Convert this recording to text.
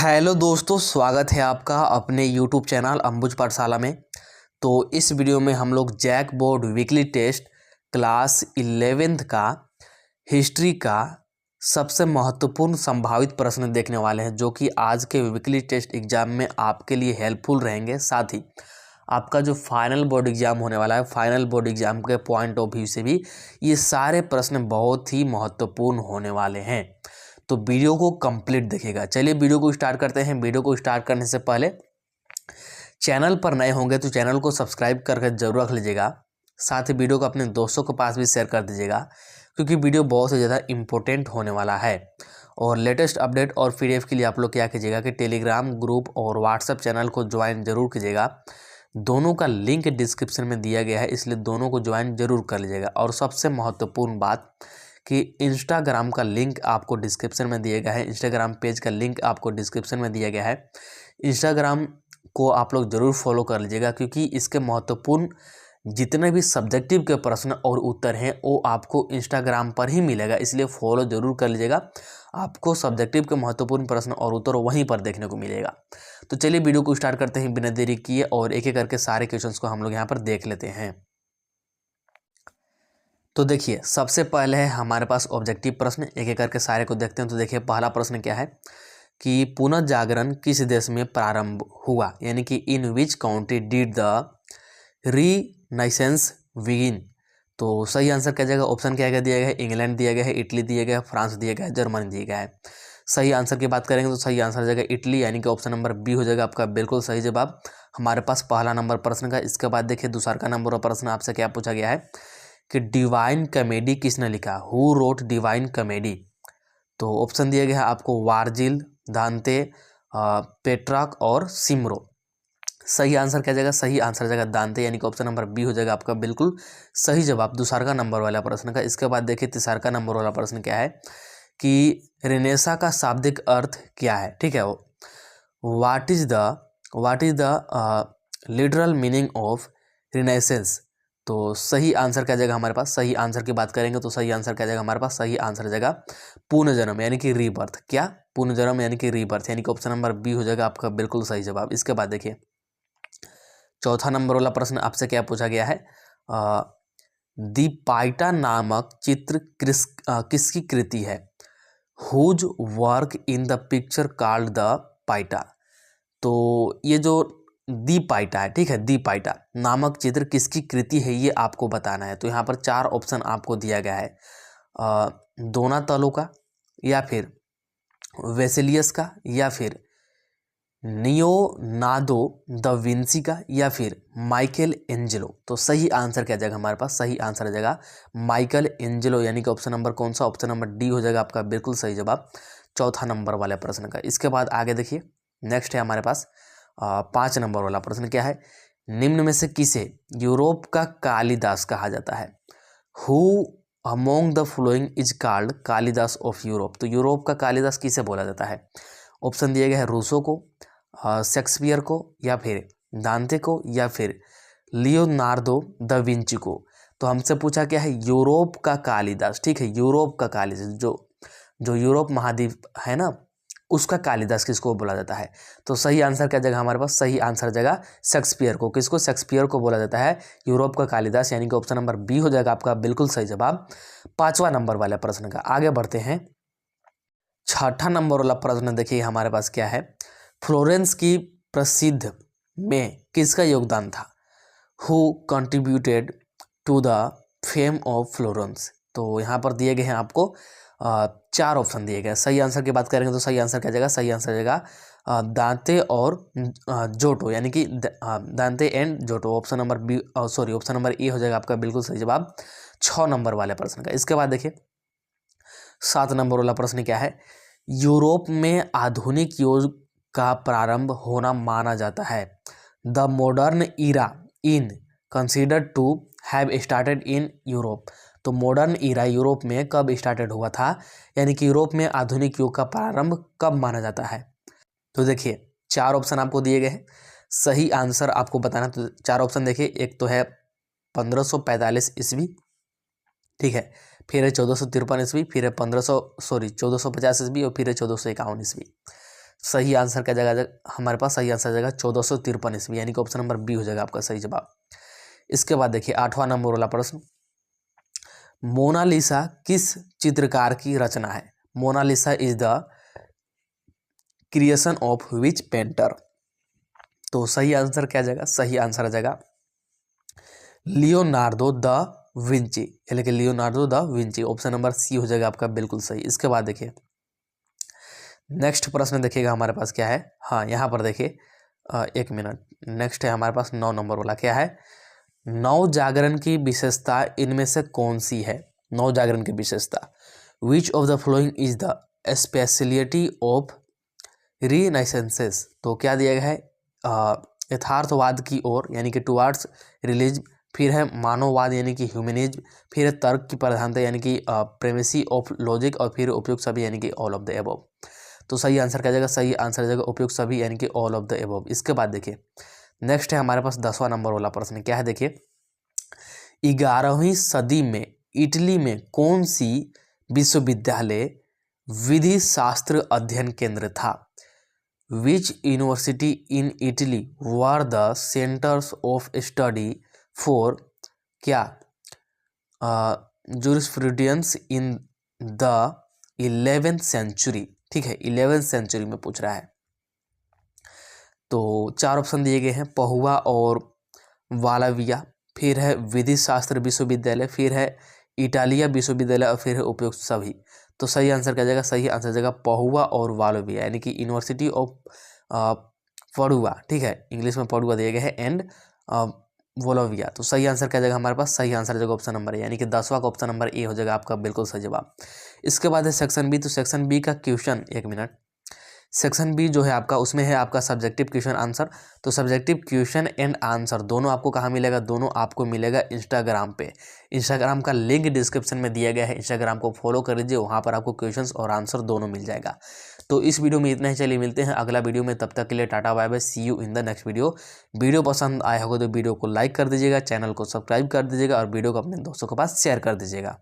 Hello दोस्तों, स्वागत है आपका अपने यूट्यूब चैनल अंबुज पाठशाला में। तो इस वीडियो में हम लोग JAC board weekly test class 11th का हिस्ट्री का सबसे महत्वपूर्ण संभावित प्रश्न देखने वाले हैं, जो कि आज के वीकली टेस्ट एग्जाम में आपके लिए हेल्पफुल रहेंगे। साथ ही आपका जो फाइनल बोर्ड एग्जाम होने वाला है, फाइनल बोर्ड एग्जाम के पॉइंट ऑफ व्यू से भी ये सारे प्रश्न बहुत ही महत्वपूर्ण होने वाले हैं। तो वीडियो को कंप्लीट देखिएगा। चलिए वीडियो को स्टार्ट करते हैं। वीडियो को स्टार्ट करने से पहले चैनल पर नए होंगे तो चैनल को सब्सक्राइब करके जरूर रख लीजिएगा। साथ ही वीडियो को अपने दोस्तों के पास भी शेयर कर दीजिएगा, क्योंकि वीडियो बहुत ही ज़्यादा इम्पोर्टेंट होने वाला है। और लेटेस्ट अपडेट और पीडीएफ के लिए आप लोग क्या कीजिएगा कि टेलीग्राम ग्रुप और व्हाट्सएप चैनल को ज्वाइन जरूर कीजिएगा। दोनों का लिंक डिस्क्रिप्शन में दिया गया है, इसलिए दोनों को ज्वाइन जरूर कर लीजिएगा। और सबसे महत्वपूर्ण बात कि इंस्टाग्राम का लिंक आपको डिस्क्रिप्शन में दिया गया है। इंस्टाग्राम पेज का लिंक आपको डिस्क्रिप्शन में दिया गया है। इंस्टाग्राम को आप लोग ज़रूर फॉलो कर लीजिएगा, क्योंकि इसके महत्वपूर्ण जितने भी सब्जेक्टिव के प्रश्न और उत्तर हैं वो आपको इंस्टाग्राम पर ही मिलेगा, इसलिए फॉलो ज़रूर कर लीजिएगा। आपको सब्जेक्टिव के महत्वपूर्ण प्रश्न और उत्तर वहीं पर देखने को मिलेगा। तो चलिए वीडियो को स्टार्ट करते हैं बिना देरी किए, और एक एक करके सारे क्वेश्चंस को हम लोग यहाँ पर देख लेते हैं। तो देखिए, सबसे पहले है हमारे पास ऑब्जेक्टिव प्रश्न। एक एक करके सारे को देखते हैं। तो देखिए, पहला प्रश्न क्या है कि पुनर्जागरण किस देश में प्रारंभ हुआ, यानी कि इन विच काउंट्री डिड द रीनाइसेंस बिगिन। तो सही आंसर क्या जाएगा? ऑप्शन क्या क्या दिया गया है? इंग्लैंड दिया गया है, इटली दिया गया है, फ्रांस दिया गया है, जर्मनी दिया गया है। सही आंसर की बात करेंगे तो सही आंसर जाएगा इटली, यानी कि ऑप्शन नंबर बी हो जाएगा आपका बिल्कुल सही जवाब हमारे पास पहला नंबर प्रश्न का। इसके बाद देखिए, दूसरा का नंबर प्रश्न आपसे क्या पूछा गया है कि डिवाइन कॉमेडी किसने लिखा? Who wrote divine comedy? तो ऑप्शन दिया गया है आपको वार्जिल, दांते, पेट्राक और सिमरो। सही आंसर क्या जाएगा? सही आंसर जाएगा दांते, यानी कि ऑप्शन नंबर बी हो जाएगा आपका बिल्कुल सही जवाब दूसरा का नंबर वाला प्रश्न का। इसके बाद देखिए, तीसरा का नंबर वाला प्रश्न क्या है कि रेनेसा का शाब्दिक अर्थ क्या है? ठीक है, what is the literal meaning of renaissance? तो सही आंसर क्या जाएगा हमारे पास? सही आंसर की बात करेंगे तो सही आंसर क्या जाएगा हमारे पास? सही आंसर जाएगा पुनर्जन्म, यानी कि रीबर्थ। क्या? पुनर्जन्म यानी कि रीबर्थ, यानी कि ऑप्शन नंबर बी हो जाएगा आपका बिल्कुल सही जवाब। इसके बाद देखिए, चौथा नंबर वाला प्रश्न आपसे क्या पूछा गया है? दी पाइटा नामक चित्र किसकी कृति है? Whose work in the picture called the Pieta? तो ये जो दी पाइटा है, ठीक है, दी पाइटा नामक चित्र किसकी कृति है, ये आपको बताना है। तो यहाँ पर चार ऑप्शन आपको दिया गया है, दोनातलो का, या फिर वेसेलियस का, या फिर लियोनार्दो द विंसी का, या फिर माइकल एंजेलो। तो सही आंसर क्या जाएगा हमारे पास? सही आंसर आ जाएगा माइकल एंजेलो, यानी कि ऑप्शन नंबर कौन सा? ऑप्शन नंबर डी हो जाएगा आपका बिल्कुल सही जवाब चौथा नंबर वाले प्रश्न का। इसके बाद आगे देखिए, नेक्स्ट है हमारे पास 5 नंबर वाला प्रश्न क्या है? निम्न में से किसे यूरोप का कालिदास कहा जाता है? Who among the flowing is called Kalidas of Europe? तो यूरोप का कालिदास किसे बोला जाता है? ऑप्शन दिए गए हैं रूसो को, शेक्सपियर को, या फिर दांते को, या फिर लियोनार्दो द विंची को। तो हमसे पूछा क्या है? यूरोप का कालिदास, ठीक है, यूरोप का कालिदास, जो यूरोप महाद्वीप है ना, उसका कालिदास किसको बोला जाता है? तो सही आंसर क्या जगह हमारे पास? सही आंसर जगह शेक्सपियर को। किसको? शेक्सपियर को बोला जाता है यूरोप का कालिदास, यानी कि ऑप्शन नंबर बी हो जाएगा आपका बिल्कुल सही जवाब पांचवा नंबर वाले प्रश्न का। आगे बढ़ते हैं, छठा नंबर वाला प्रश्न देखिए हमारे पास क्या है? फ्लोरेंस की प्रसिद्ध में किसका योगदान था? Who contributed to the fame of Florence? तो यहाँ पर दिए गए हैं आपको चार ऑप्शन दिए गए। सही आंसर की बात करेंगे तो सही आंसर क्या जाएगा? सही आंसर जाएगा दांते और जोटो, यानी कि Dante and Giotto. Option number B, sorry, option number A हो जाएगा आपका बिल्कुल सही जवाब 6 नंबर वाले प्रश्न का। इसके बाद देखिए, 7 नंबर वाला प्रश्न क्या है? यूरोप में आधुनिक युग का प्रारंभ होना माना जाता है। The modern era in considered to have started in Europe? तो मॉडर्न ईरा यूरोप में कब स्टार्टेड हुआ था, यानी कि यूरोप में आधुनिक युग का प्रारंभ कब माना जाता है? तो देखिए, चार ऑप्शन आपको दिए गए हैं, सही आंसर आपको बताना। तो चार ऑप्शन देखिए, एक तो है 1545 ईस्वी, ठीक है, फिर है 1453 ईस्वी, फिर है 1450 ईस्वी, और फिर है 1451 ईस्वी। सही आंसर क्या जगह हमारे पास सही आंसर जगह 1453 ईस्वी, यानी कि ऑप्शन नंबर बी हो जाएगा आपका सही जवाब। इसके बाद देखिए 8वां नंबर वाला प्रश्न, मोनालिसा किस चित्रकार की रचना है? Mona Lisa is the creation of which painter? तो सही आंसर क्या जाएगा? सही आंसर आ जाएगा लियोनार्डो द विंची, यानी कि Leonardo da Vinci, option number C हो जाएगा आपका बिल्कुल सही। इसके बाद देखिए नेक्स्ट प्रश्न देखिएगा हमारे पास क्या है। हाँ, यहाँ पर देखिए एक मिनट, नेक्स्ट है हमारे पास 9 नंबर वाला। क्या है? नव जागरण की विशेषता इनमें से कौन सी है? नव जागरण की विशेषता, which of the flowing is the speciality of renaissances? तो क्या दिया गया है? यथार्थवाद की ओर, यानी कि टुवार्ड्स रिलीज, फिर है मानववाद यानी कि ह्यूमनिज्म, फिर है तर्क की प्रधानता यानी कि प्रेमेसी ऑफ लॉजिक, और फिर उपयुक्त सभी यानी कि ऑल ऑफ द एबव। तो सही आंसर क्या जाएगा? सही आंसर जाएगा उपयुक्त सभी यानी कि ऑल ऑफ द एबव। इसके बाद देखिए नेक्स्ट है हमारे पास 10वां नंबर वाला प्रश्न। क्या है? देखिए 11वीं सदी में इटली में कौन सी विश्वविद्यालय विधि शास्त्र अध्ययन केंद्र था? Which university in Italy were the centres of study for क्या jurisprudence in the 11th century? ठीक है, 11th सेंचुरी में पूछ रहा है। तो 4 ऑप्शन दिए गए हैं, पहुआ और वालाविया, फिर है विधि शास्त्र विश्वविद्यालय, फिर है इटालिया विश्वविद्यालय, और फिर है उपयुक्त सभी। तो सही आंसर क्या जाएगा? सही आंसर जाएगा पहुआ और वालाविया, यानी कि यूनिवर्सिटी ऑफ पडुआ। ठीक है, इंग्लिश में पडुआ दिए गए हैं, एंड वोलोविया। तो सही आंसर क्या जाएगा हमारे पास? सही आंसर जाएगा ऑप्शन नंबर ए, यानी कि 10वां का ऑप्शन नंबर ए हो जाएगा आपका बिल्कुल सही जवाब। इसके बाद है सेक्शन बी। तो सेक्शन बी का क्वेश्चन, एक मिनट, सेक्शन बी जो है आपका, उसमें है आपका सब्जेक्टिव क्वेश्चन आंसर। तो सब्जेक्टिव क्वेश्चन एंड आंसर दोनों आपको कहाँ मिलेगा? दोनों आपको मिलेगा इंस्टाग्राम पे। इंस्टाग्राम का लिंक डिस्क्रिप्शन में दिया गया है, इंस्टाग्राम को फॉलो कर लीजिए, वहाँ पर आपको क्वेश्चंस और आंसर दोनों मिल जाएगा। तो इस वीडियो में इतना ही, चलिए मिलते हैं अगला वीडियो में, तब तक के लिए tata bye bye, see you in the next video. Video पसंद आया होगा तो वीडियो को लाइक कर दीजिएगा, चैनल को सब्सक्राइब कर दीजिएगा, और वीडियो को अपने दोस्तों के पास शेयर कर दीजिएगा।